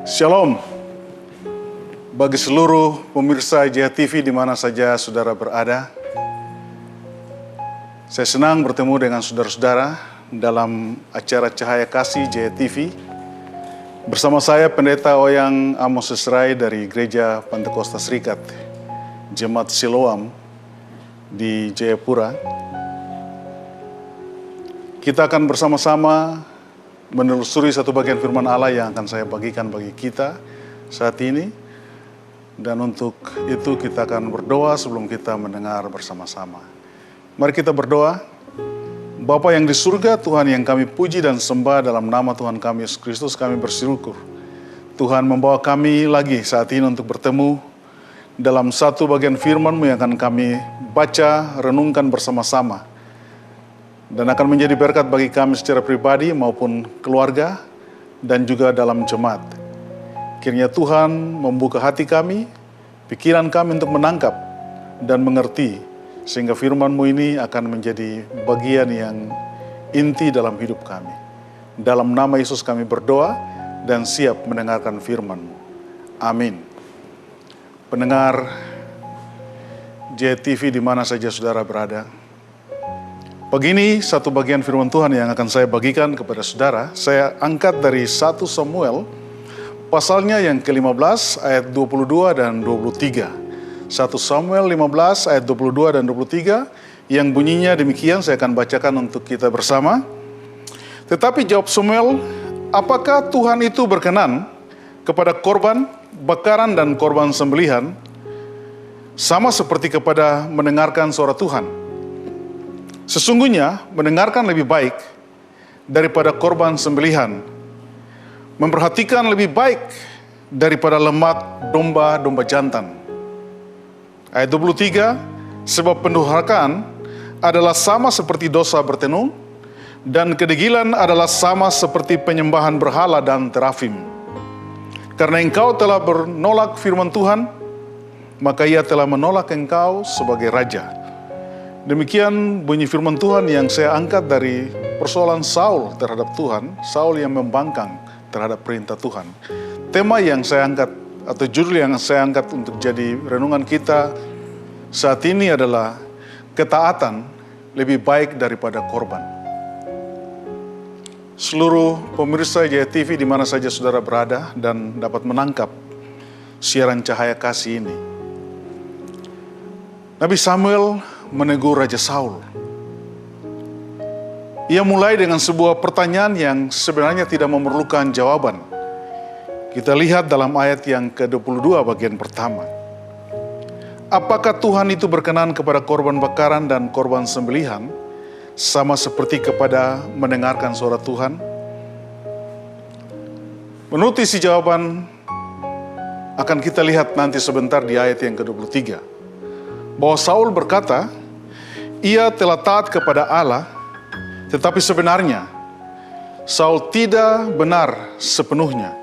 Shalom bagi seluruh pemirsa JTV di mana saja saudara berada. Saya senang bertemu dengan saudara-saudara dalam acara Cahaya Kasih JTV. Bersama saya Pendeta Oyang Amos Esrai dari Gereja Pantekosta Serikat Jemaat Siloam di Jayapura. Kita akan bersama-sama menelusuri satu bagian firman Allah yang akan saya bagikan bagi kita saat ini. Dan untuk itu kita akan berdoa sebelum kita mendengar bersama-sama. Mari kita berdoa. Bapa yang di surga, Tuhan yang kami puji dan sembah dalam nama Tuhan kami Yesus Kristus, kami bersyukur. Tuhan membawa kami lagi saat ini untuk bertemu dalam satu bagian firman-Mu yang akan kami baca, renungkan bersama-sama. Dan akan menjadi berkat bagi kami secara pribadi maupun keluarga dan juga dalam jemaat. Kiranya Tuhan membuka hati kami, pikiran kami untuk menangkap dan mengerti, sehingga firman-Mu ini akan menjadi bagian yang inti dalam hidup kami. Dalam nama Yesus kami berdoa dan siap mendengarkan firman-Mu. Amin. Pendengar JTV di mana saja saudara berada, pagi ini satu bagian firman Tuhan yang akan saya bagikan kepada saudara. Saya angkat dari 1 Samuel, pasalnya yang ke-15 ayat 22 dan 23. 1 Samuel 15 ayat 22 dan 23 yang bunyinya demikian, saya akan bacakan untuk kita bersama. Tetapi jawab Samuel, apakah Tuhan itu berkenan kepada korban bakaran dan korban sembelihan sama seperti kepada mendengarkan suara Tuhan? Sesungguhnya mendengarkan lebih baik daripada korban sembelihan, memperhatikan lebih baik daripada lemak domba-domba jantan. Ayat 23, sebab pendurhakaan adalah sama seperti dosa bertenung, dan kedegilan adalah sama seperti penyembahan berhala dan terafim. Karena engkau telah menolak firman Tuhan, maka ia telah menolak engkau sebagai raja. Demikian bunyi firman Tuhan yang saya angkat dari persoalan Saul terhadap Tuhan, Saul yang membangkang terhadap perintah Tuhan. Tema yang saya angkat atau judul yang saya angkat untuk jadi renungan kita saat ini adalah ketaatan lebih baik daripada korban. Seluruh pemirsa JTV di mana saja saudara berada dan dapat menangkap siaran Cahaya Kasih ini. Nabi Samuel menegur Raja Saul. Ia mulai dengan sebuah pertanyaan yang sebenarnya tidak memerlukan jawaban. Kita lihat dalam ayat yang ke-22 bagian pertama. Apakah Tuhan itu berkenan kepada korban bakaran dan korban sembelihan sama seperti kepada mendengarkan suara Tuhan? Menurut isi jawaban akan kita lihat nanti sebentar di ayat yang ke-23. Bahwa Saul berkata, ia telah taat kepada Allah, tetapi sebenarnya Saul tidak benar sepenuhnya.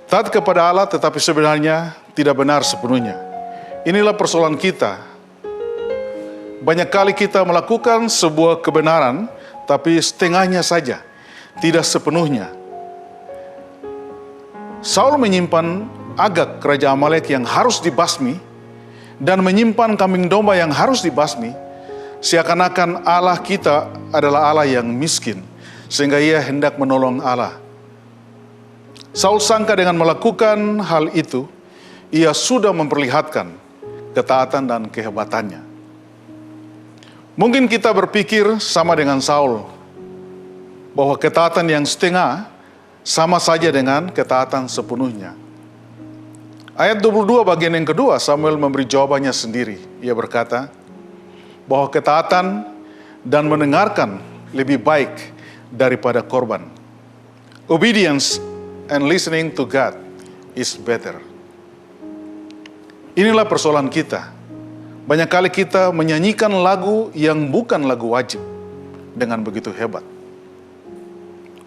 Taat kepada Allah, tetapi sebenarnya tidak benar sepenuhnya. Inilah persoalan kita. Banyak kali kita melakukan sebuah kebenaran, tapi setengahnya saja, tidak sepenuhnya. Saul menyimpan Agag, raja Amalek yang harus dibasmi, dan menyimpan kambing domba yang harus dibasmi, seakan-akan Allah kita adalah Allah yang miskin, sehingga ia hendak menolong Allah. Saul sangka dengan melakukan hal itu, ia sudah memperlihatkan ketaatan dan kehebatannya. Mungkin kita berpikir sama dengan Saul, bahwa ketaatan yang setengah sama saja dengan ketaatan sepenuhnya. Ayat 22 bagian yang kedua, Samuel memberi jawabannya sendiri. Ia berkata bahwa ketaatan dan mendengarkan lebih baik daripada korban. Obedience and listening to God is better. Inilah persoalan kita. Banyak kali kita menyanyikan lagu yang bukan lagu wajib dengan begitu hebat.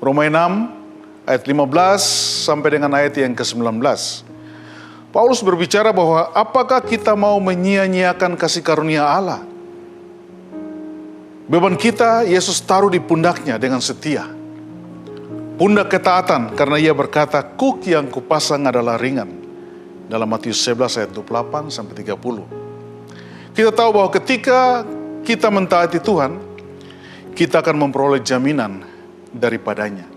Roma 6 ayat 15 sampai dengan ayat yang ke-19. Paulus berbicara bahwa apakah kita mau menyia-nyiakan kasih karunia Allah? Beban kita Yesus taruh di pundaknya dengan setia. pundak ketaatan, karena ia berkata, kuk yang kupasang adalah ringan. Dalam Matius 11 ayat 28 sampai 30. Kita tahu bahwa ketika kita mentaati Tuhan, kita akan memperoleh jaminan daripadanya.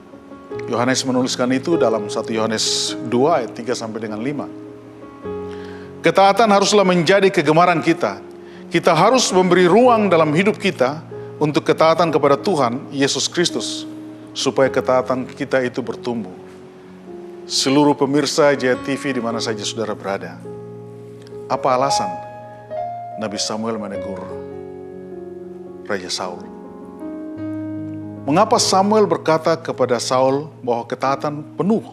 Yohanes menuliskan itu dalam 1 Yohanes 2 ayat 3 sampai dengan 5. Ketaatan haruslah menjadi kegemaran kita. Kita harus memberi ruang dalam hidup kita untuk ketaatan kepada Tuhan Yesus Kristus, supaya ketaatan kita itu bertumbuh. Seluruh pemirsa Jaya TV di mana saja saudara berada, apa alasan Nabi Samuel menegur Raja Saul? Mengapa Samuel berkata kepada Saul bahwa ketaatan penuh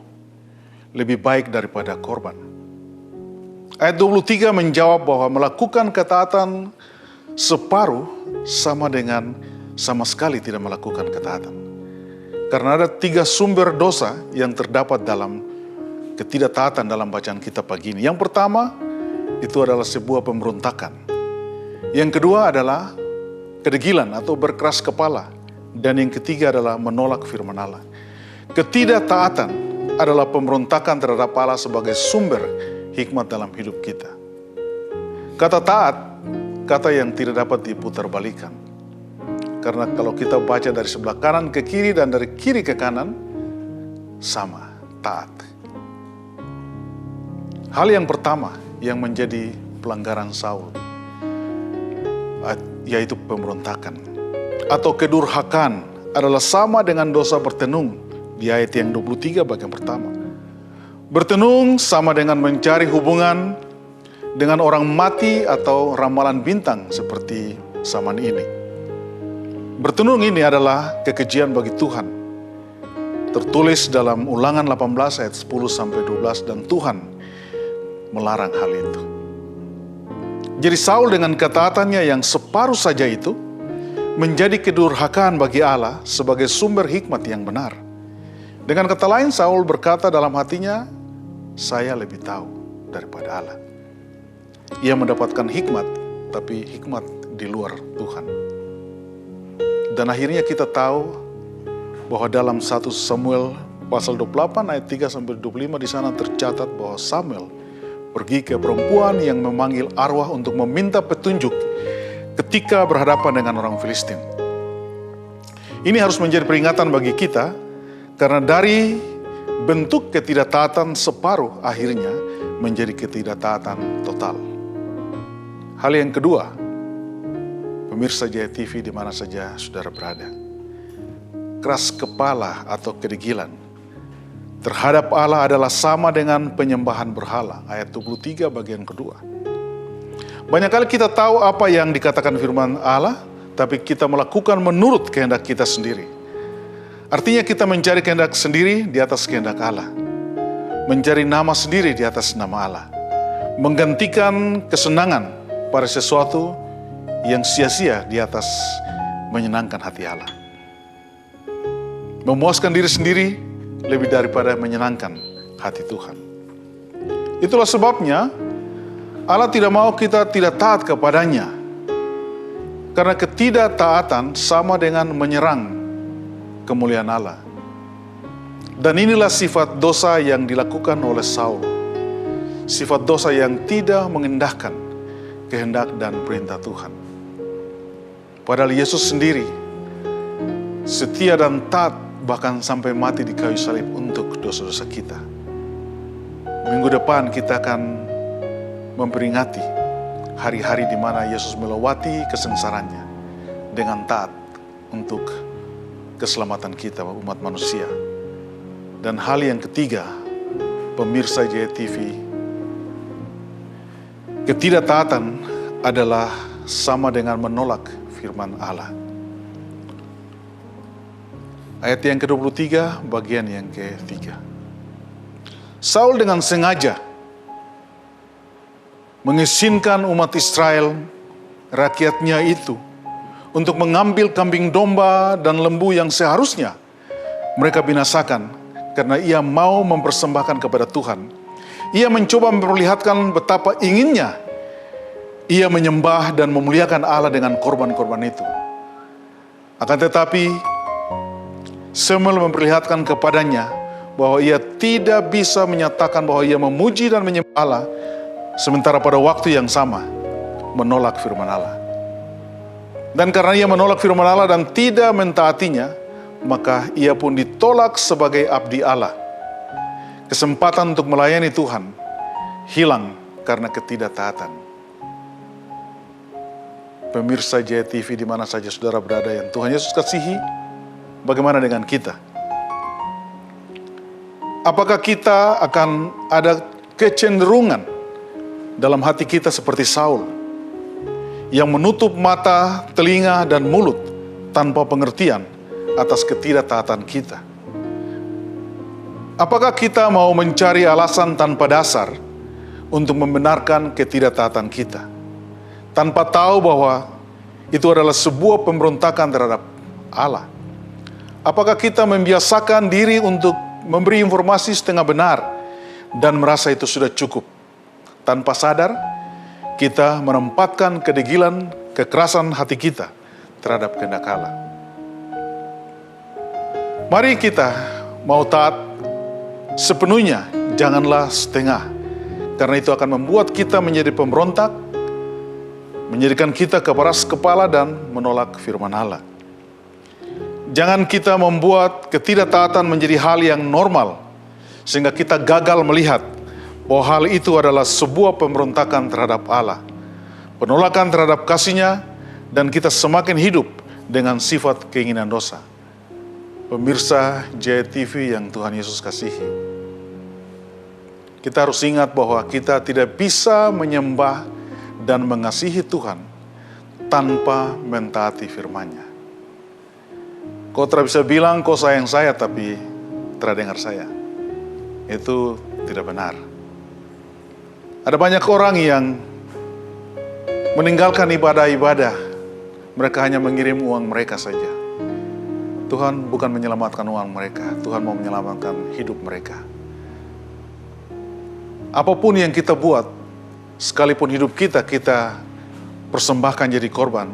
lebih baik daripada korban? Ayat 23 menjawab bahwa melakukan ketaatan separuh sama dengan sama sekali tidak melakukan ketaatan. Karena ada 3 sumber dosa yang terdapat dalam ketidaktaatan dalam bacaan kita pagi ini. Yang pertama, itu adalah sebuah pemberontakan. Yang kedua adalah kedegilan atau berkeras kepala. Dan yang ketiga adalah menolak firman Allah. Ketidaktaatan adalah pemberontakan terhadap Allah sebagai sumber hikmat dalam hidup kita. Kata taat, kata yang tidak dapat diputarbalikan. Karena kalau kita baca dari sebelah kanan ke kiri dan dari kiri ke kanan, sama, taat. Hal yang pertama yang menjadi pelanggaran Saul, yaitu pemberontakan atau kedurhakaan, adalah sama dengan dosa bertenung di ayat yang 23 bagian pertama. Bertenung sama dengan mencari hubungan dengan orang mati atau ramalan bintang seperti zaman ini. Bertenung ini adalah kekejian bagi Tuhan. Tertulis dalam Ulangan 18 ayat 10 sampai 12 dan Tuhan melarang hal itu. Jadi Saul dengan ketaatannya yang separuh saja itu menjadi kedurhakaan bagi Allah sebagai sumber hikmat yang benar. Dengan kata lain, Saul berkata dalam hatinya, saya lebih tahu daripada Allah. Ia mendapatkan hikmat, tapi hikmat di luar Tuhan. Dan akhirnya kita tahu bahwa dalam 1 Samuel pasal 28 ayat 3 sampai 25 di sana tercatat bahwa Samuel pergi ke perempuan yang memanggil arwah untuk meminta petunjuk ketika berhadapan dengan orang Filistin. Ini harus menjadi peringatan bagi kita, karena dari bentuk ketidaktaatan separuh akhirnya menjadi ketidaktaatan total. Hal yang kedua, pemirsa Jaya TV di mana saja saudara berada, keras kepala atau kedegilan terhadap Allah adalah sama dengan penyembahan berhala. Ayat 23 bagian kedua. Banyak kali kita tahu apa yang dikatakan firman Allah, tapi kita melakukan menurut kehendak kita sendiri. Artinya kita mencari kehendak sendiri di atas kehendak Allah. Mencari nama sendiri di atas nama Allah. Menggantikan kesenangan pada sesuatu yang sia-sia di atas menyenangkan hati Allah. Memuaskan diri sendiri lebih daripada menyenangkan hati Tuhan. Itulah sebabnya Allah tidak mau kita tidak taat kepadanya. Karena ketidaktaatan sama dengan menyerang kemuliaan Allah. Dan inilah sifat dosa yang dilakukan oleh Saul. Sifat dosa yang tidak mengendahkan kehendak dan perintah Tuhan. Padahal Yesus sendiri setia dan taat bahkan sampai mati di kayu salib untuk dosa-dosa kita. Minggu depan kita akan memperingati hari-hari di mana Yesus melewati kesengsarannya dengan taat untuk keselamatan kita umat manusia. Dan hal yang ketiga, pemirsa Jaya TV, ketidaktaatan adalah sama dengan menolak firman Allah. Ayat yang ke-23 bagian yang ke-3. Saul dengan sengaja mengizinkan umat Israel, rakyatnya itu, untuk mengambil kambing domba dan lembu yang seharusnya mereka binasakan karena ia mau mempersembahkan kepada Tuhan. Ia mencoba memperlihatkan betapa inginnya ia menyembah dan memuliakan Allah dengan korban-korban itu. Akan tetapi Samuel memperlihatkan kepadanya bahwa ia tidak bisa menyatakan bahwa ia memuji dan menyembah Allah, sementara pada waktu yang sama menolak firman Allah. Dan karena ia menolak firman Allah dan tidak mentaatinya, maka ia pun ditolak sebagai abdi Allah. Kesempatan untuk melayani Tuhan hilang karena ketidaktaatan. Pemirsa JTV di mana saja saudara berada yang Tuhan Yesus kasihi, bagaimana dengan kita? Apakah kita akan ada kecenderungan dalam hati kita seperti Saul yang menutup mata, telinga, dan mulut tanpa pengertian atas ketidaktaatan kita? Apakah kita mau mencari alasan tanpa dasar untuk membenarkan ketidaktaatan kita, tanpa tahu bahwa itu adalah sebuah pemberontakan terhadap Allah? Apakah kita membiasakan diri untuk memberi informasi setengah benar dan merasa itu sudah cukup? Tanpa sadar, kita menempatkan kedegilan, kekerasan hati kita terhadap kehendak Allah. Mari kita mau taat sepenuhnya, janganlah setengah. Karena itu akan membuat kita menjadi pemberontak, menjadikan kita keras kepala dan menolak firman Allah. Jangan kita membuat ketidaktaatan menjadi hal yang normal, sehingga kita gagal melihat bahwa hal itu adalah sebuah pemberontakan terhadap Allah, penolakan terhadap kasih-Nya, dan kita semakin hidup dengan sifat keinginan dosa. Pemirsa JTV yang Tuhan Yesus kasihi, kita harus ingat bahwa kita tidak bisa menyembah dan mengasihi Tuhan tanpa mentaati firman-Nya. Kau tidak bisa bilang kau sayang saya tapi tidak dengar saya. Itu tidak benar. Ada banyak orang yang meninggalkan ibadah-ibadah. Mereka hanya mengirim uang mereka saja. Tuhan bukan menyelamatkan uang mereka, Tuhan mau menyelamatkan hidup mereka. Apapun yang kita buat, sekalipun hidup kita persembahkan jadi korban,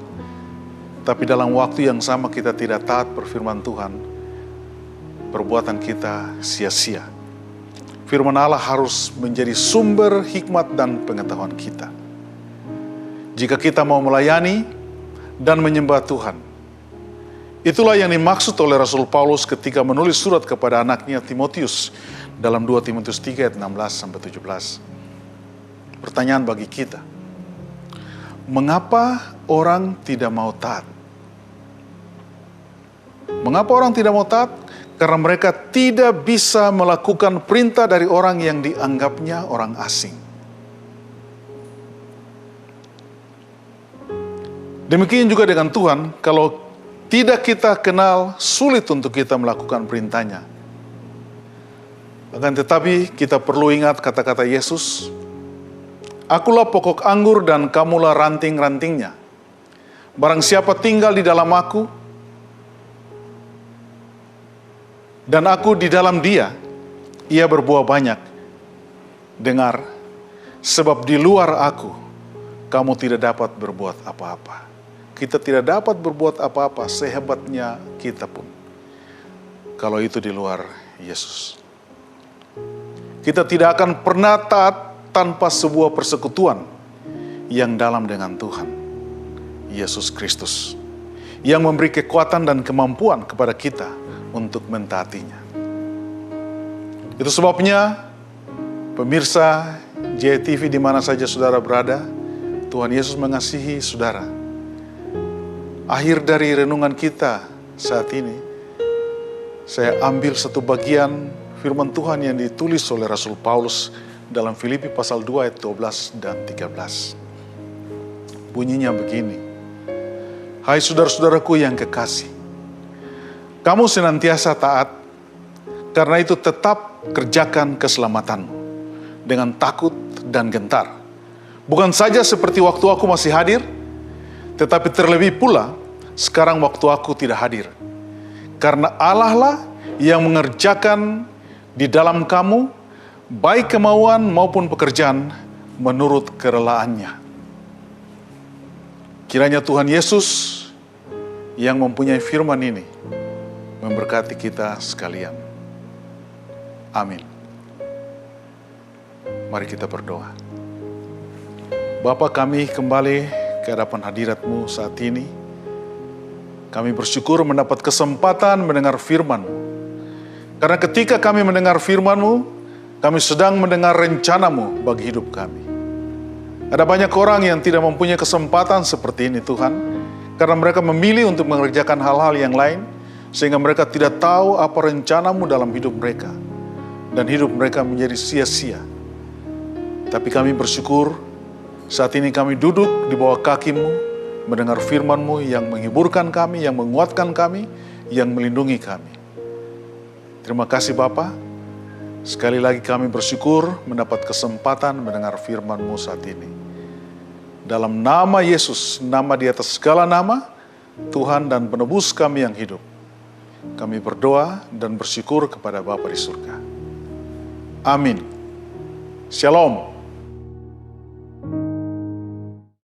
tapi dalam waktu yang sama kita tidak taat berfirman Tuhan, perbuatan kita sia-sia. Firman Allah harus menjadi sumber hikmat dan pengetahuan kita. Jika kita mau melayani dan menyembah Tuhan, itulah yang dimaksud oleh Rasul Paulus ketika menulis surat kepada anaknya Timotius dalam 2 Timotius 3 ayat 16-17. Pertanyaan bagi kita, mengapa orang tidak mau taat? Mengapa orang tidak mau taat? Karena mereka tidak bisa melakukan perintah dari orang yang dianggapnya orang asing. Demikian juga dengan Tuhan, kalau tidak kita kenal, sulit untuk kita melakukan perintah-Nya. Akan tetapi kita perlu ingat kata-kata Yesus, "Akulah pokok anggur dan kamulah ranting-rantingnya. Barang siapa tinggal di dalam aku, dan aku di dalam dia, ia berbuah banyak. Dengar, sebab di luar aku, kamu tidak dapat berbuat apa-apa." Kita tidak dapat berbuat apa-apa sehebatnya kita pun, kalau itu di luar Yesus. Kita tidak akan pernah taat tanpa sebuah persekutuan yang dalam dengan Tuhan Yesus Kristus, yang memberi kekuatan dan kemampuan kepada kita untuk mentaatinya. Itu sebabnya, pemirsa JTV di mana saja saudara berada, Tuhan Yesus mengasihi saudara. Akhir dari renungan kita saat ini, saya ambil satu bagian firman Tuhan yang ditulis oleh Rasul Paulus dalam Filipi pasal 2 ayat 12 dan 13. Bunyinya begini, "Hai saudara-saudaraku yang kekasih, kamu senantiasa taat, karena itu tetap kerjakan keselamatanmu dengan takut dan gentar. Bukan saja seperti waktu aku masih hadir, tetapi terlebih pula sekarang waktu aku tidak hadir. Karena Allah lah yang mengerjakan di dalam kamu, baik kemauan maupun pekerjaan menurut kerelaannya." Kiranya Tuhan Yesus yang mempunyai firman ini memberkati kita sekalian. Amin. Mari kita berdoa. Bapa, kami kembali ke hadapan hadirat-Mu saat ini. Kami bersyukur mendapat kesempatan mendengar firman-Mu. Karena ketika kami mendengar firman-Mu, kami sedang mendengar rencana-Mu bagi hidup kami. Ada banyak orang yang tidak mempunyai kesempatan seperti ini, Tuhan, karena mereka memilih untuk mengerjakan hal-hal yang lain, sehingga mereka tidak tahu apa rencana-Mu dalam hidup mereka, dan hidup mereka menjadi sia-sia. Tapi kami bersyukur, saat ini kami duduk di bawah kaki-Mu, mendengar firman-Mu yang menghiburkan kami, yang menguatkan kami, yang melindungi kami. Terima kasih Bapa. Sekali lagi kami bersyukur mendapat kesempatan mendengar firman-Mu saat ini. Dalam nama Yesus, nama di atas segala nama, Tuhan dan penebus kami yang hidup, kami berdoa dan bersyukur kepada Bapa di surga. Amin. Shalom.